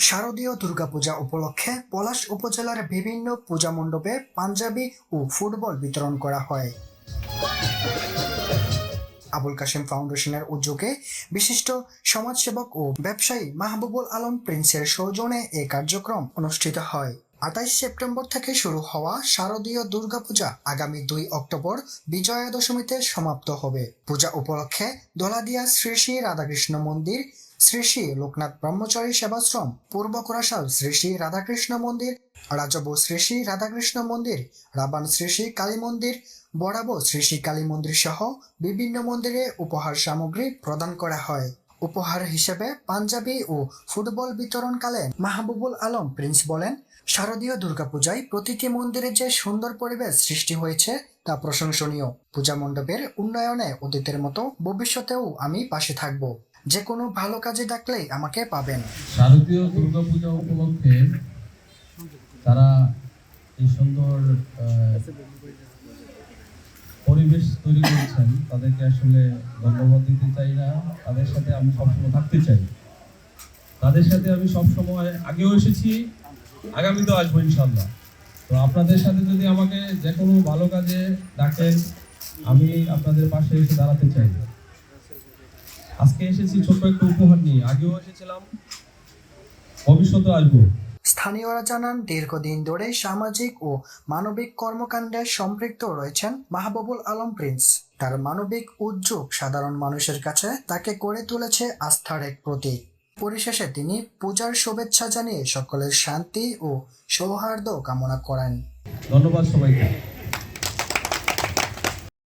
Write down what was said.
শারদীয় দুর্গাপূজা উপলক্ষে পলাশ উপজেলার বিভিন্ন পূজা মণ্ডপে পাঞ্জাবি ও ফুটবল বিতরণ করা হয়। আবুল কাশেম ফাউন্ডেশনের উদ্যোগে বিশিষ্ট সমাজসেবক ও ব্যবসায়ী মাহবুবুল আলম প্রিন্সের সৌজন্যে এ কার্যক্রম অনুষ্ঠিত হয়। ২৮ সেপ্টেম্বর থেকে শুরু হওয়া শারদীয় দুর্গাপূজা আগামী ২ অক্টোবর বিজয়া দশমীতে সমাপ্ত হবে। পূজা উপলক্ষে দোলাদিয়া শ্রী শ্রী রাধাকৃষ্ণ মন্দির, শ্রী শ্রী লোকনাথ ব্রহ্মচারী সেবাশ্রম, পূর্ব কোরাশাল শ্রী শ্রী রাধাকৃষ্ণ মন্দির, রাজব শ্রী শ্রী রাধাকৃষ্ণ মন্দির, রাবান শ্রী শ্রী কালী মন্দির, বরাবো শ্রী শ্রী কালী মন্দির সহ বিভিন্ন মন্দিরে উপহার সামগ্রী প্রদান করা হয়। উপহার হিসেবে পাঞ্জাবি ও ফুটবল বিতরণকালে মাহবুবুল আলম প্রিন্স বলেন, শারদীয় দুর্গাপূজায় প্রতিটি মন্দিরে যে সুন্দর পরিবেশ সৃষ্টি হয়েছে তা প্রশংসনীয়। পূজা মণ্ডপের উন্নয়নে অতীতের মতো ভবিষ্যতেও আমি পাশে থাকব। যে কোনো ভালো কাজে ডাকলেই আমাকে পাবেন। শারদীয় দুর্গাপূজা উপলক্ষে তারা এই সুন্দর পরিবেশ তৈরি করেছেন, তাদেরকে আসলে ধন্যবাদ দিতে চাই না। তাদের সাথে আমি সবসময় থাকতে চাই। তাদের সাথে আমি সবসময় আগেও এসেছি, আগামীতেও আসবো ইনশাল্লাহ। তো আপনাদের সাথে যদি আমাকে যে কোনো ভালো কাজে ডাকেন, আমি আপনাদের পাশে এসে দাঁড়াতে চাই। আজকে এসেছি ছোট্ট একটা উপহার নিয়ে, আগেও এসেছিলাম, ভবিষ্যতে আসবো। স্থানীয়রা জানান, দীর্ঘদিন ধরে সামাজিক ও মানবিক কর্মকাণ্ডে সম্পৃক্ত রয়েছেন মাহবুবুল আলম প্রিন্স। তার মানবিক উদ্যোগ সাধারণ মানুষের কাছে তাকে করে তুলেছে আস্থার এক প্রতীক। পরিশেষে তিনি পূজার শুভেচ্ছা জানিয়ে সকলের শান্তি ও সৌহার্দ্য কামনা করেন। ধন্যবাদ সবাইকে।